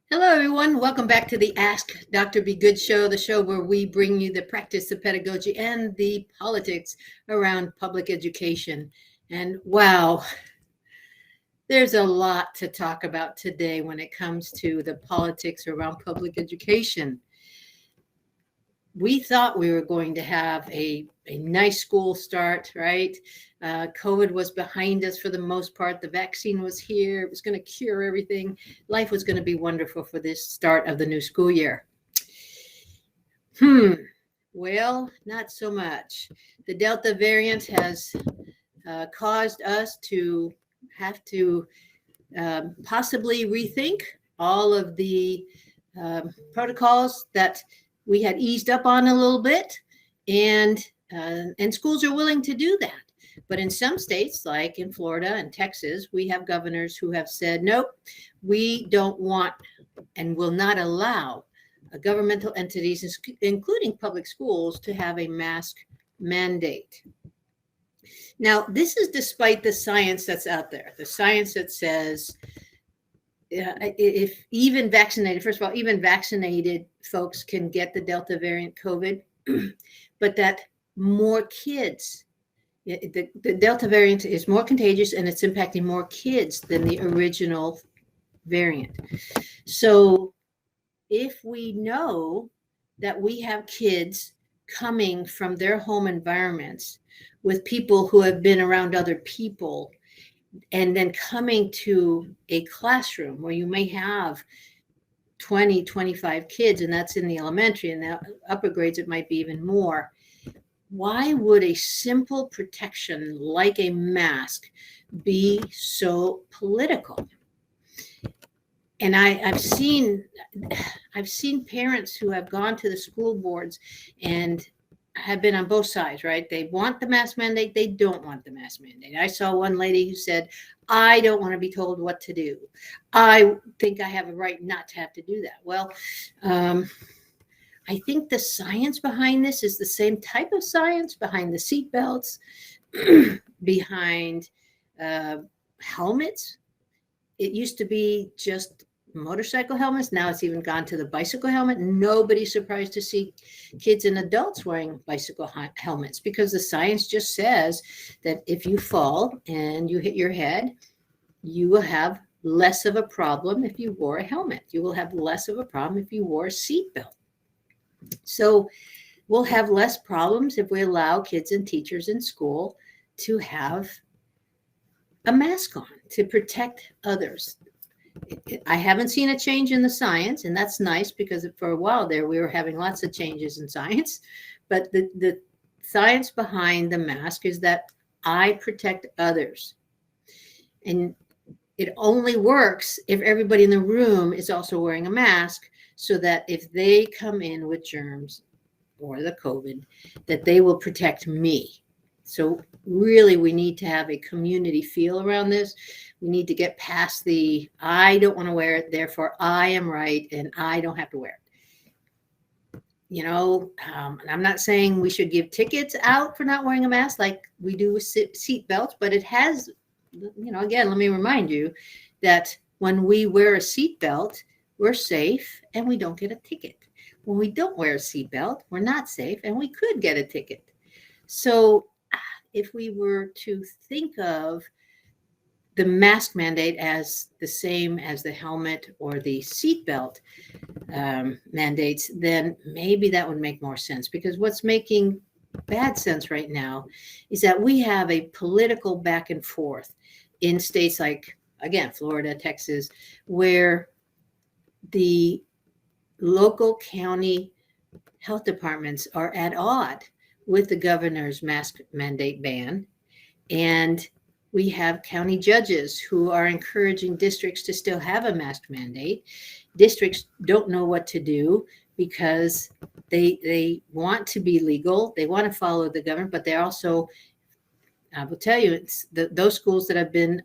Hello, everyone. Welcome back to the Ask Dr. Be Good show, the show where we bring you the practice of pedagogy and the politics around public education. And wow, there's a lot to talk about today when it comes to the politics around public education. We thought we were going to have a nice school start, right? COVID was behind us for the most part. The vaccine was here. It was going to cure everything. Life was going to be wonderful for this start of the new school year. Well, not so much. The Delta variant has caused us to have to possibly rethink all of the protocols that we had eased up on a little bit, and schools are willing to do that. But in some states, like in Florida and Texas, we have governors who have said, nope, we don't want and will not allow governmental entities, including public schools, to have a mask mandate. Now, this is despite the science that's out there, the science that says if even vaccinated, first of all, even vaccinated folks can get the Delta variant COVID, but that more kids, the Delta variant is more contagious and it's impacting more kids than the original variant. So if we know that we have kids coming from their home environments with people who have been around other people, and then coming to a classroom where you may have 20, 25 kids, and that's in the elementary, and the upper grades, it might be even more. Why would a simple protection like a mask be so political? And I've seen parents who have gone to the school boards and have been on both sides, right? They want the mask mandate. They don't want the mask mandate. I saw one lady who said, I don't want to be told what to do. I think I have a right not to have to do that. Well, I think the science behind this is the same type of science behind the seatbelts, behind helmets. It used to be just motorcycle helmets. Now it's even gone to the bicycle helmet. Nobody's surprised to see kids and adults wearing bicycle helmets because the science just says that if you fall and you hit your head, you will have less of a problem if you wore a helmet. You will have less of a problem if you wore a seatbelt. So we'll have less problems if we allow kids and teachers in school to have a mask on to protect others. I haven't seen a change in the science, and that's nice because for a while there we were having lots of changes in science. But the science behind the mask is that I protect others. And it only works if everybody in the room is also wearing a mask, so that if they come in with germs or the COVID, that they will protect me. So really, we need to have a community feel around this. We need to get past the, I don't want to wear it, therefore I am right, and I don't have to wear it. You know, I'm not saying we should give tickets out for not wearing a mask like we do with seat belts, but it has, you know, again, let me remind you that when we wear a seat belt, we're safe and we don't get a ticket. When we don't wear a seat belt, we're not safe and we could get a ticket. So if we were to think of the mask mandate as the same as the helmet or the seatbelt mandates, then maybe that would make more sense. Because what's making bad sense right now is that we have a political back and forth in states like, again, Florida, Texas, where the local county health departments are at odds with the governor's mask mandate ban. And we have county judges who are encouraging districts to still have a mask mandate. Districts don't know what to do because they want to be legal. They want to follow the government, but they're also, I will tell you, it's those schools that have been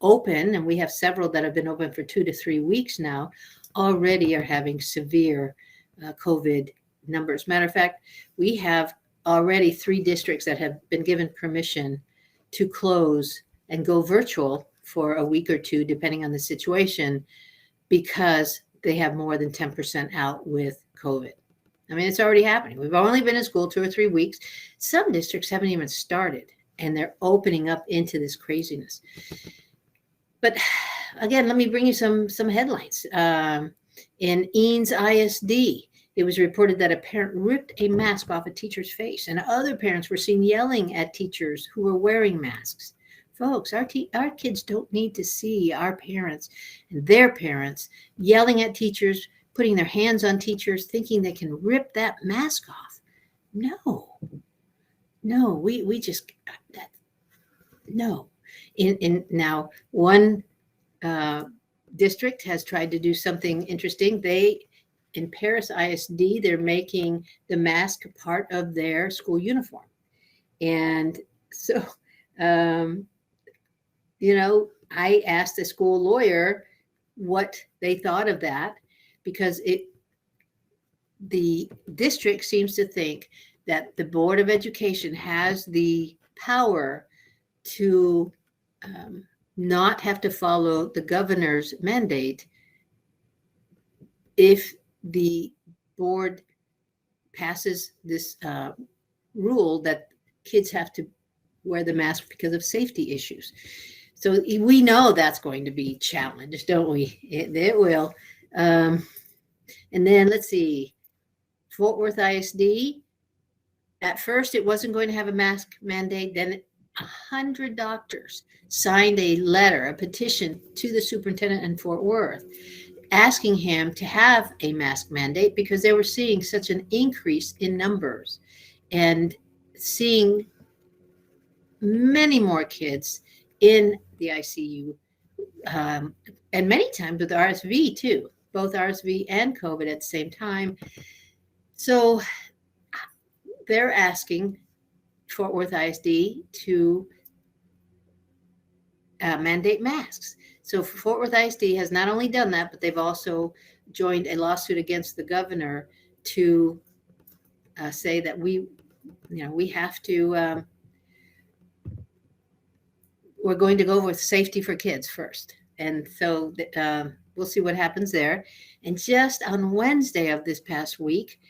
open, and we have several that have been open for 2 to 3 weeks now, already are having severe COVID numbers. Matter of fact, we have already 3 districts that have been given permission to close and go virtual for a week or two, depending on the situation, because they have more than 10% out with COVID. I mean, it's already happening. We've only been in school 2 or 3 weeks. Some districts haven't even started, and they're opening up into this craziness. But again, let me bring you some headlines. In Eanes ISD, it was reported that a parent ripped a mask off a teacher's face, and other parents were seen yelling at teachers who were wearing masks. Folks, our kids don't need to see our parents and their parents yelling at teachers, putting their hands on teachers, thinking they can rip that mask off. No, we just, no. In now, one district has tried to do something interesting. In Paris ISD, they're making the mask part of their school uniform. And so, I asked a school lawyer what they thought of that, because the district seems to think that the Board of Education has the power to not have to follow the governor's mandate if the board passes this rule that kids have to wear the mask because of safety issues. So we know that's going to be challenged, don't we? It will. And then let's see, Fort Worth ISD. At first, it wasn't going to have a mask mandate. Then 100 doctors signed a letter, a petition to the superintendent in Fort Worth, asking him to have a mask mandate because they were seeing such an increase in numbers and seeing many more kids in the ICU, and many times with RSV too, both RSV and COVID at the same time. So they're asking Fort Worth ISD to mandate masks. So Fort Worth ISD has not only done that, but they've also joined a lawsuit against the governor to say that we have to, we're going to go with safety for kids first. And so we'll see what happens there. And just on Wednesday of this past week,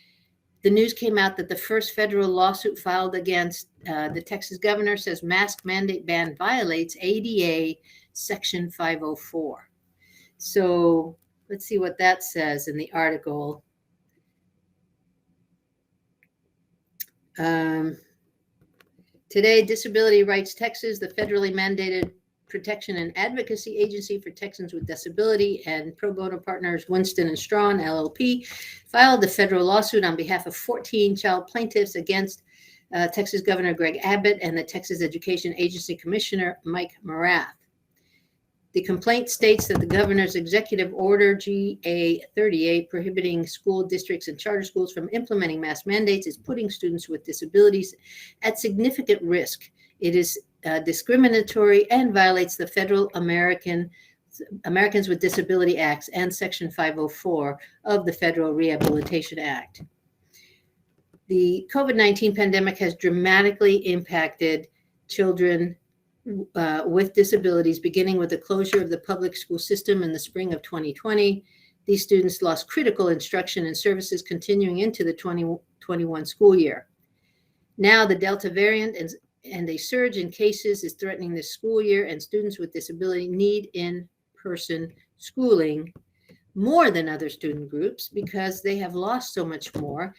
the news came out that the first federal lawsuit filed against the Texas governor says mask mandate ban violates ADA Section 504. So let's see what that says in the article. Today, Disability Rights Texas, the federally mandated protection and advocacy agency for Texans with disability, and pro bono partners Winston and Strawn LLP, filed the federal lawsuit on behalf of 14 child plaintiffs against Texas Governor Greg Abbott and the Texas Education Agency Commissioner Mike Morath. The complaint states that the governor's executive order GA38 prohibiting school districts and charter schools from implementing mask mandates is putting students with disabilities at significant risk. It is discriminatory and violates the federal Americans with Disability Acts and Section 504 of the Federal Rehabilitation Act. The COVID-19 pandemic has dramatically impacted children with disabilities, beginning with the closure of the public school system in the spring of 2020. These students lost critical instruction and services continuing into the 2021 school year. Now the Delta variant and a surge in cases is threatening the school year, and students with disability need in-person schooling more than other student groups because they have lost so much more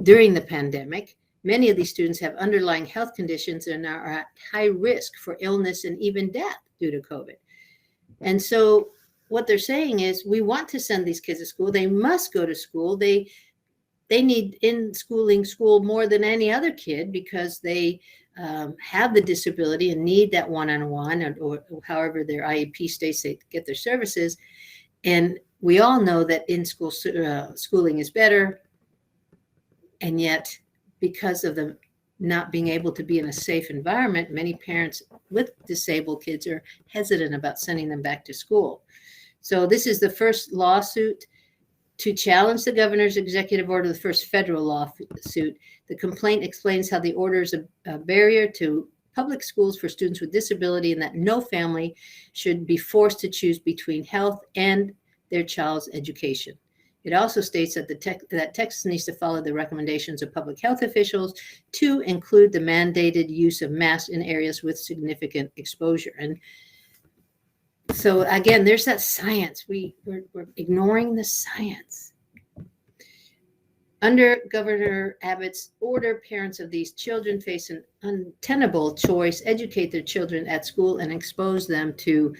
during the pandemic. Many of these students have underlying health conditions and are at high risk for illness and even death due to COVID. And so what they're saying is, we want to send these kids to school. They must go to school. They need school more than any other kid because they have the disability and need that one-on-one or however their IEP states they get their services. And we all know that in-school schooling is better. And yet, because of them not being able to be in a safe environment, many parents with disabled kids are hesitant about sending them back to school. So this is the first lawsuit to challenge the governor's executive order, the first federal lawsuit. The complaint explains how the order is a barrier to public schools for students with disability and that no family should be forced to choose between health and their child's education. It also states that that Texas needs to follow the recommendations of public health officials to include the mandated use of masks in areas with significant exposure. And so again, there's that science. We're ignoring the science. Under Governor Abbott's order, parents of these children face an untenable choice: educate their children at school and expose them to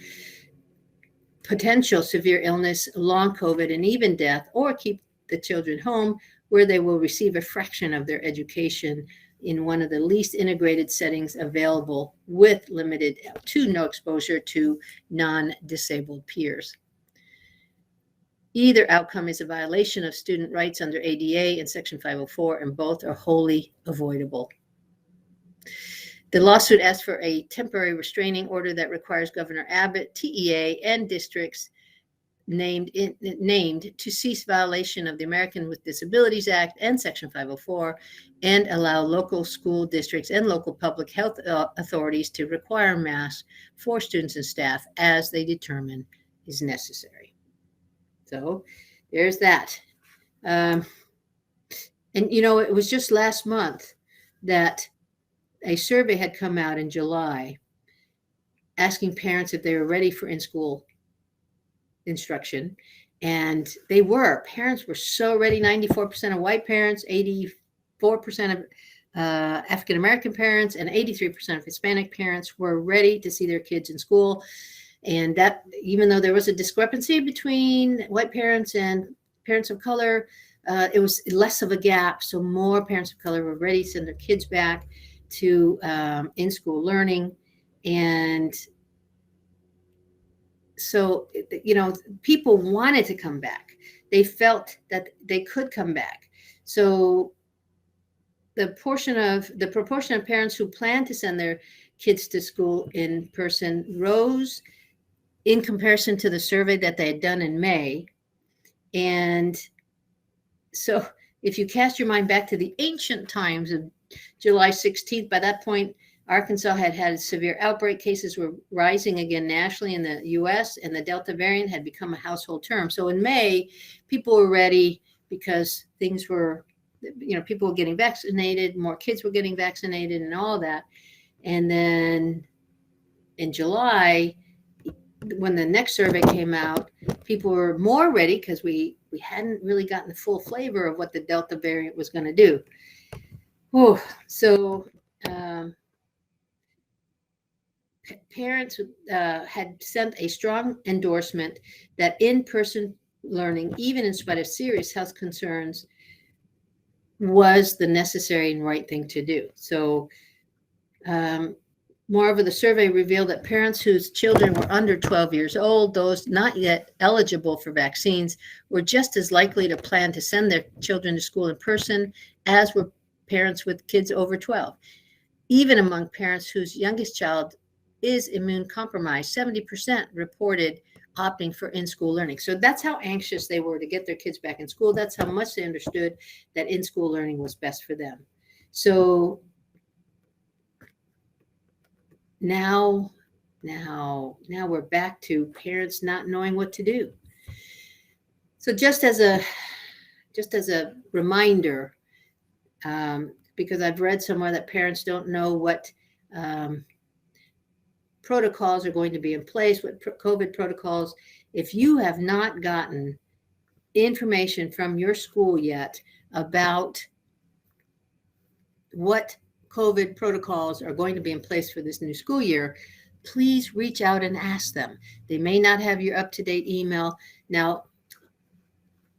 potential severe illness, long COVID, and even death, or keep the children home where they will receive a fraction of their education in one of the least integrated settings available with limited to no exposure to non-disabled peers. Either outcome is a violation of student rights under ADA and Section 504, and both are wholly avoidable. The lawsuit asks for a temporary restraining order that requires Governor Abbott, TEA, and districts named to cease violation of the American with Disabilities Act and Section 504, and allow local school districts and local public health authorities to require masks for students and staff as they determine is necessary. So there's that. And, you know, it was just last month that a survey had come out in July asking parents if they were ready for in-school instruction. And they were. Parents were so ready. 94% of white parents, 84% of African-American parents, and 83% of Hispanic parents were ready to see their kids in school. And that, even though there was a discrepancy between white parents and parents of color, it was less of a gap. So more parents of color were ready to send their kids back to in-school learning. And so, you know, people wanted to come back. They felt that they could come back. So the proportion of parents who plan to send their kids to school in person rose in comparison to the survey that they had done in May. And so if you cast your mind back to the ancient times of July 16th, by that point, Arkansas had had severe outbreak. Cases were rising again nationally in the US, and the Delta variant had become a household term. So in May, people were ready because things were, you know, people were getting vaccinated, more kids were getting vaccinated and all that. And then in July, when the next survey came out, people were more ready because we hadn't really gotten the full flavor of what the Delta variant was going to do. Oh, so parents had sent a strong endorsement that in-person learning, even in spite of serious health concerns, was the necessary and right thing to do. So moreover, the survey revealed that parents whose children were under 12 years old, those not yet eligible for vaccines, were just as likely to plan to send their children to school in person as were parents with kids over 12. Even among parents whose youngest child is immune compromised, 70% reported opting for in-school learning. So that's how anxious they were to get their kids back in school. That's how much they understood that in-school learning was best for them. So now we're back to parents not knowing what to do. So just as a reminder, because I've read somewhere that parents don't know what protocols are going to be in place, what COVID protocols. If you have not gotten information from your school yet about what COVID protocols are going to be in place for this new school year, please reach out and ask them. They may not have your up-to-date email. Now,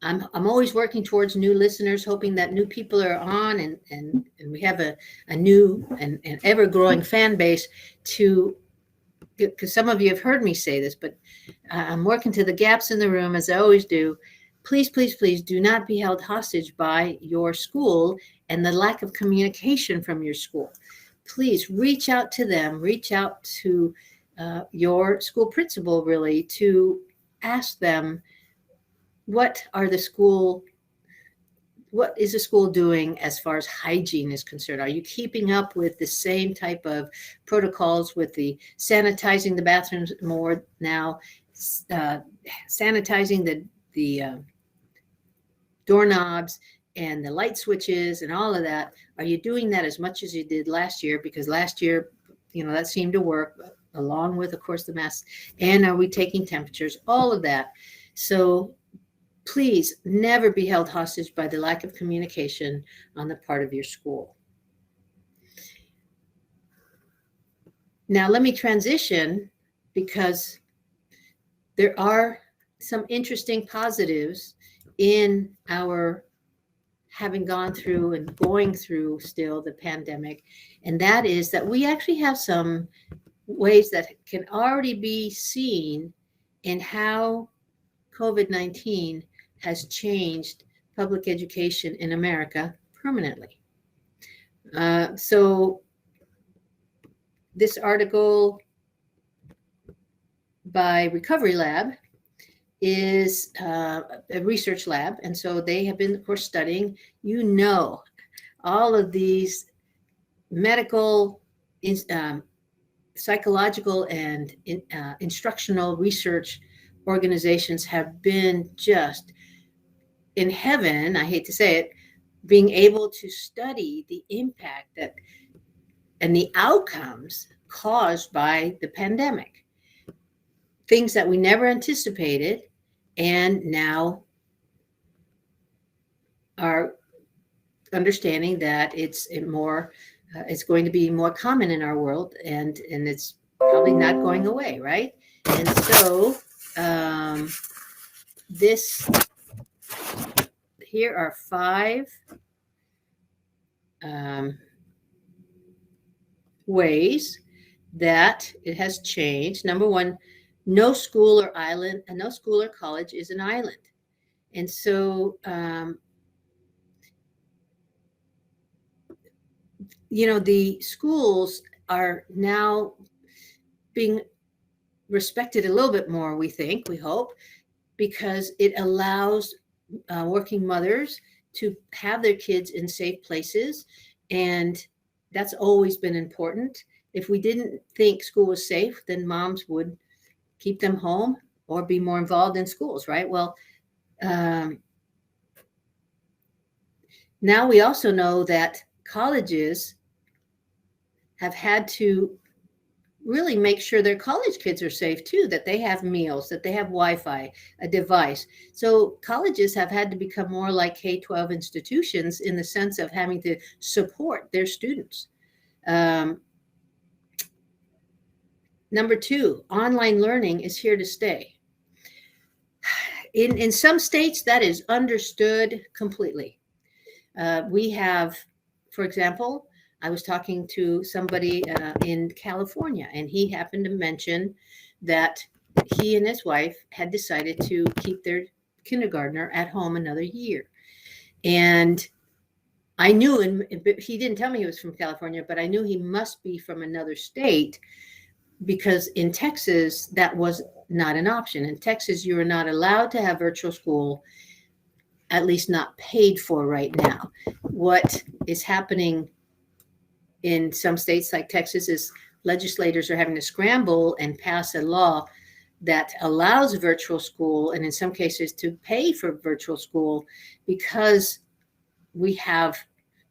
I'm always working towards new listeners, hoping that new people are on and we have a new and ever-growing fan base to, because some of you have heard me say this, but I'm working to the gaps in the room as I always do. Please, please, please do not be held hostage by your school and the lack of communication from your school. Please reach out to them, reach out to your school principal, really, to ask them what is the school doing as far as hygiene is concerned? Are you keeping up with the same type of protocols with the sanitizing the bathrooms more now? sanitizing the doorknobs and the light switches and all of that? Are you doing that as much as you did last year? Because last year, that seemed to work, along with, of course, the masks. And are we taking temperatures? All of that. So please never be held hostage by the lack of communication on the part of your school. Now, let me transition, because there are some interesting positives in our having gone through and going through still the pandemic. And that is that we actually have some ways that can already be seen in how COVID-19 has changed public education in America permanently. So this article by Recovery Lab is a research lab. And so they have been, of course, studying, all of these medical, psychological, and instructional research organizations have been just in heaven, I hate to say it, being able to study the impact that and the outcomes caused by the pandemic. Things that we never anticipated and now are understanding that it's going to be more common in our world, and it's probably not going away, right? And so here are 5 ways that it has changed. Number 1, no school or college is an island. And so, the schools are now being respected a little bit more, we hope, because it allows working mothers to have their kids in safe places. And that's always been important. If we didn't think school was safe, then moms would keep them home or be more involved in schools, right? Well, now we also know that colleges have had to really make sure their college kids are safe too, that they have meals, that they have Wi-Fi, a device. So colleges have had to become more like K-12 institutions in the sense of having to support their students. Number 2, online learning is here to stay. In some states, that is understood completely. We have, for example, I was talking to somebody in California, and he happened to mention that he and his wife had decided to keep their kindergartner at home another year. And I knew, and he didn't tell me he was from California, but I knew he must be from another state, because in Texas, that was not an option. In Texas, you are not allowed to have virtual school, at least not paid for right now. What is happening in some states like Texas is legislators are having to scramble and pass a law that allows virtual school, and in some cases to pay for virtual school, because we have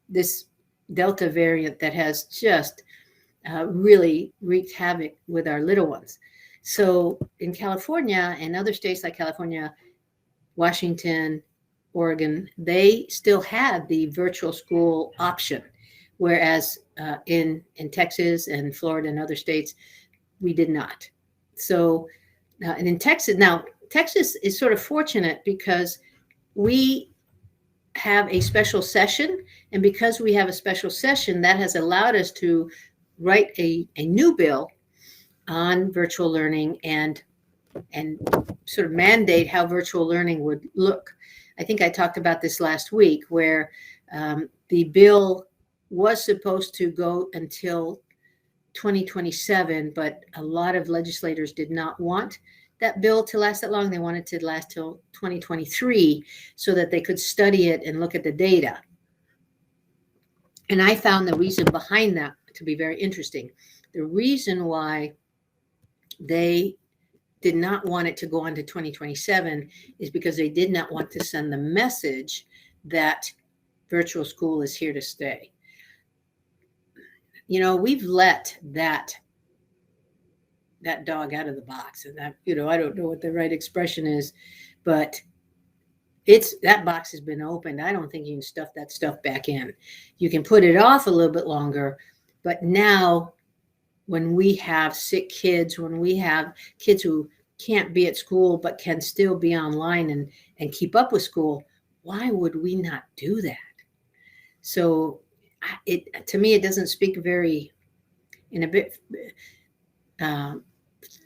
this Delta variant that has just really wreaked havoc with our little ones. So in California and other states like California, Washington, Oregon, they still had the virtual school option, whereas in Texas and Florida and other states, we did not. So, and in Texas, now Texas is sort of fortunate because we have a special session, and because we have a special session, that has allowed us to write a new bill on virtual learning and sort of mandate how virtual learning would look. I think I talked about this last week, where the bill was supposed to go until 2027, but a lot of legislators did not want that bill to last that long. They wanted to last till 2023 so that they could study it and look at the data. And I found the reason behind that to be very interesting. The reason why they did not want it to go on to 2027 is because they did not want to send the message that virtual school is here to stay. We've let that dog out of the box, and that, I don't know what the right expression is, but that box has been opened. I don't think you can stuff that stuff back in. You can put it off a little bit longer, but now when we have sick kids, when we have kids who can't be at school but can still be online and keep up with school, why would we not do that? So to me, it doesn't speak very in a bit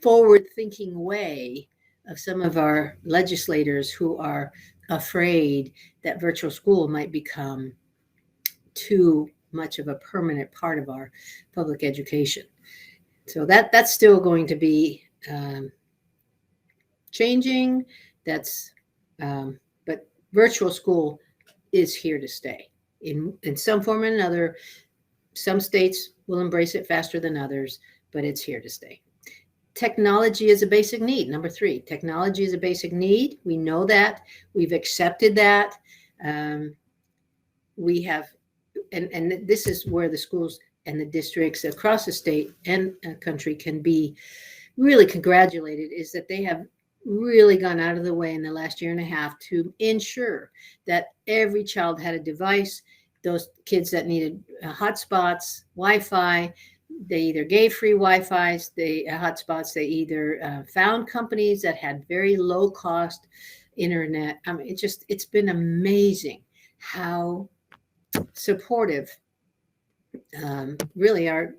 forward-thinking way of some of our legislators who are afraid that virtual school might become too much of a permanent part of our public education. So that's still going to be changing. But virtual school is here to stay in some form or another. Some states will embrace it faster than others, but it's here to stay. Technology is a basic need. Number 3, technology is a basic need. We know that. We've accepted that. We have, and this is where the schools and the districts across the state and country can be really congratulated, is that they have really gone out of the way in the last year and a half to ensure that every child had a device. Those kids that needed hotspots, Wi-Fi, they either gave free Wi-Fi's, hotspots, they either found companies that had very low cost internet. I mean, it's been amazing how supportive really our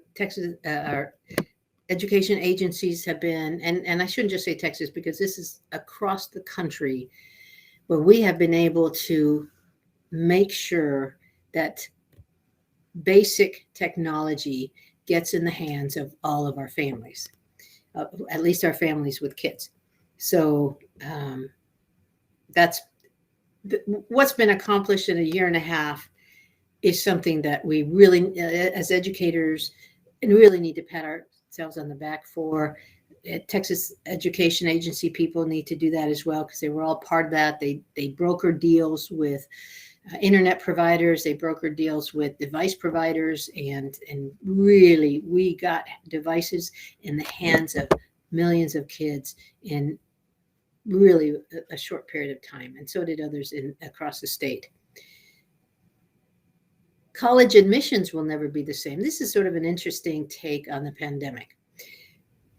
education agencies have been, and I shouldn't just say Texas, because this is across the country, where we have been able to make sure that basic technology gets in the hands of all of our families, at least our families with kids. So that's what's been accomplished in a year and a half is something that we really, as educators, really need to pat ourselves on the back for. Texas Education Agency people need to do that as well, because they were all part of that. They broker deals with internet providers, they broker deals with device providers, and really we got devices in the hands of millions of kids in really a short period of time, and so did others across the state. College admissions will never be the same. This is sort of an interesting take on the pandemic.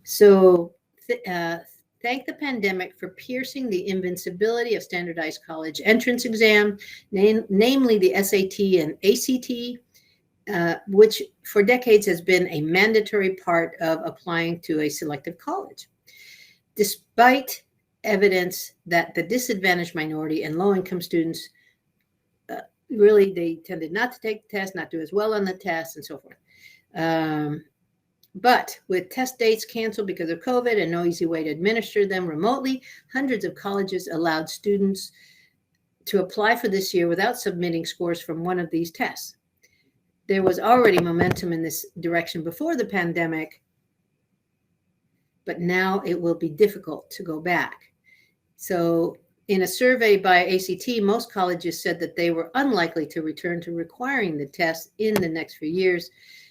So thank the pandemic for piercing the invincibility of standardized college entrance exam, namely the SAT and ACT, which for decades has been a mandatory part of applying to a selective college. Despite evidence that the disadvantaged minority and low-income students really, they tended not to take the test, not do as well on the test, and so forth. But with test dates canceled because of COVID and no easy way to administer them remotely, hundreds of colleges allowed students to apply for this year without submitting scores from one of these tests. There was already momentum in this direction before the pandemic, but now it will be difficult to go back. So in a survey by ACT, most colleges said that they were unlikely to return to requiring the test in the next few years.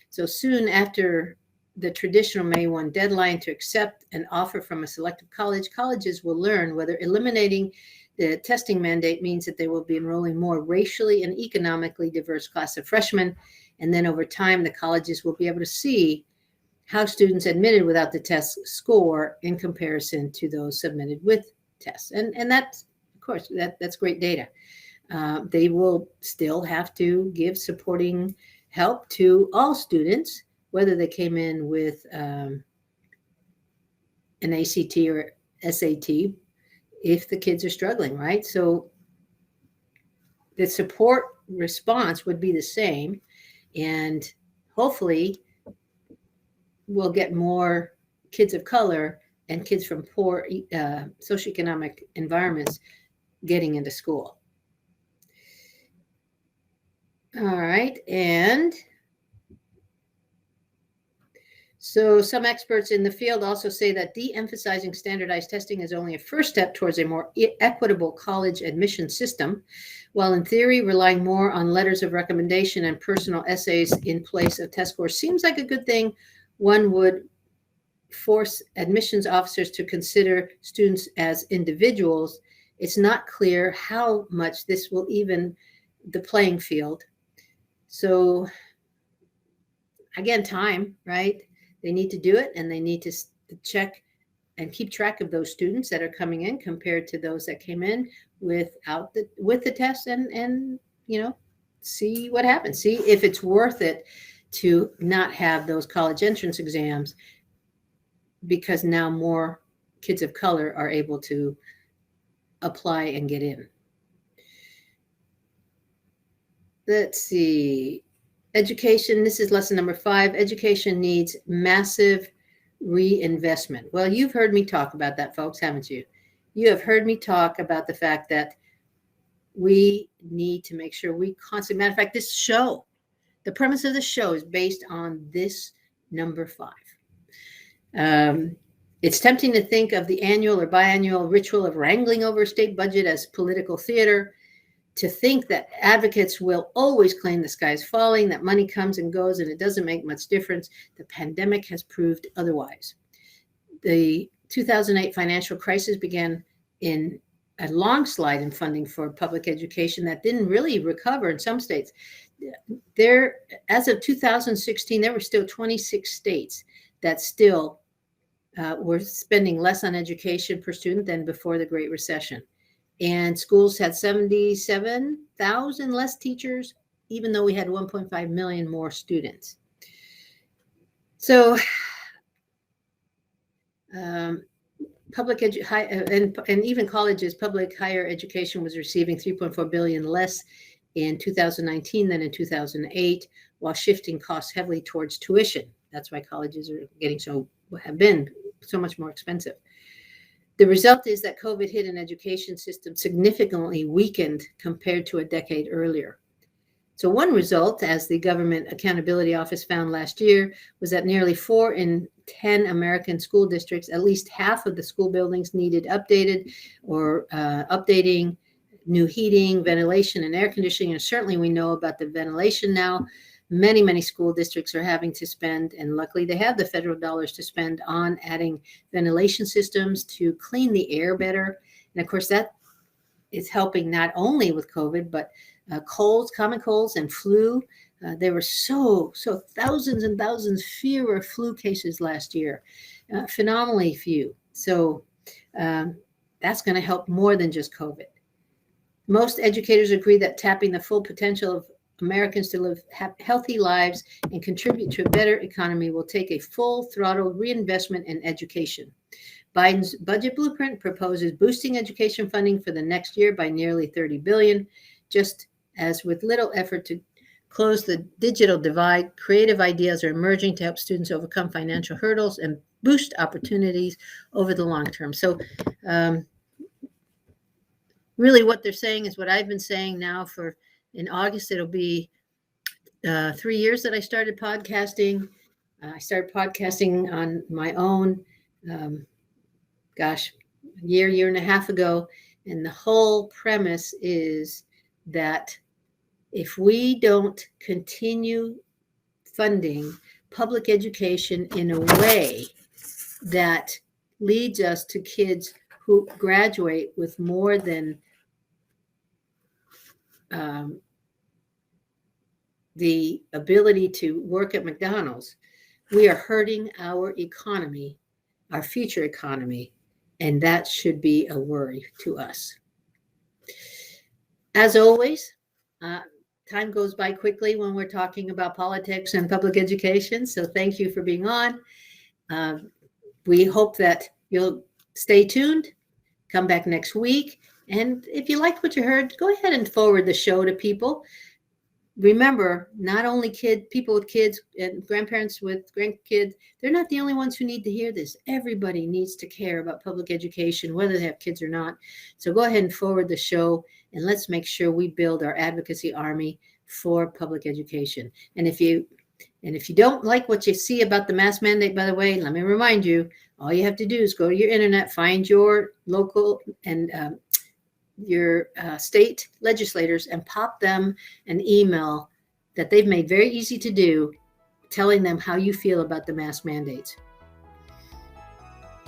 So soon after the traditional May 1 deadline to accept an offer from a selective college, colleges will learn whether eliminating the testing mandate means that they will be enrolling more racially and economically diverse class of freshmen. And then over time, the colleges will be able to see how students admitted without the test score in comparison to those submitted with tests. And that's, of course, that's great data. They will still have to give supporting help to all students, whether they came in with an ACT or SAT, if the kids are struggling, right? So the support response would be the same, and hopefully we'll get more kids of color and kids from poor socioeconomic environments getting into school. All right, and So some experts in the field also say that de-emphasizing standardized testing is only a first step towards a more equitable college admission system, while in theory, relying more on letters of recommendation and personal essays in place of test scores seems like a good thing. One would force admissions officers to consider students as individuals. It's not clear how much this will even the playing field. So again, time, right? They need to do it, and they need to check and keep track of those students that are coming in compared to those that came in with the test, and see what happens. See if it's worth it to not have those college entrance exams, because now more kids of color are able to apply and get in. Let's see. Education, this is lesson number 5. Education needs massive reinvestment. Well, you've heard me talk about that, folks, haven't you? You have heard me talk about the fact that we need to make sure we constantly, matter of fact, this show, the premise of the show is based on this number 5. It's tempting to think of the annual or biannual ritual of wrangling over a state budget as political theater, to think that advocates will always claim the sky is falling, that money comes and goes, and it doesn't make much difference. The pandemic has proved otherwise. The 2008 financial crisis began in a long slide in funding for public education that didn't really recover in some states. As of 2016, there were still 26 states that still were spending less on education per student than before the Great Recession. And schools had 77,000 less teachers, even though we had 1.5 million more students. So public and even colleges, public higher education was receiving 3.4 billion less in 2019 than in 2008, while shifting costs heavily towards tuition. That's why colleges are have been so much more expensive. The result is that COVID hit an education system significantly weakened compared to a decade earlier. So one result, as the Government Accountability Office found last year, was that nearly 4 in 10 American school districts, at least half of the school buildings needed updated or updating, new heating, ventilation, and air conditioning. And certainly we know about the ventilation now. Many school districts are having to spend, and luckily they have the federal dollars to spend on adding ventilation systems to clean the air better. And of course, that is helping not only with COVID, but colds, common colds, and flu. There were so thousands and thousands fewer flu cases last year, phenomenally few. So that's going to help more than just COVID. Most educators agree that tapping the full potential of Americans to live healthy lives and contribute to a better economy will take a full throttle reinvestment in education. Biden's budget blueprint proposes boosting education funding for the next year by nearly $30 billion. Just as with little effort to close the digital divide, creative ideas are emerging to help students overcome financial hurdles and boost opportunities over the long term. So really what they're saying is what I've been saying now in August. It'll be 3 years that I started podcasting. I started podcasting on my own, a year and a half ago. And the whole premise is that if we don't continue funding public education in a way that leads us to kids who graduate with more than the ability to work at McDonald's, we are hurting our economy, our future economy, and that should be a worry to us. As always, time goes by quickly when we're talking about politics and public education, so thank you for being on. We hope that you'll stay tuned, come back next week, and if you liked what you heard, go ahead and forward the show to people. Remember, not only people with kids and grandparents with grandkids, they're not the only ones who need to hear this. Everybody needs to care about public education, whether they have kids or not. So go ahead and forward the show, and let's make sure we build our advocacy army for public education. And if you And if you don't like what you see about the mask mandate, by the way, let me remind you, all you have to do is go to your internet, find your local and your state legislators and pop them an email that they've made very easy to do, telling them how you feel about the mask mandates.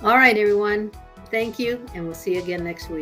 All right, everyone. Thank you, and we'll see you again next week.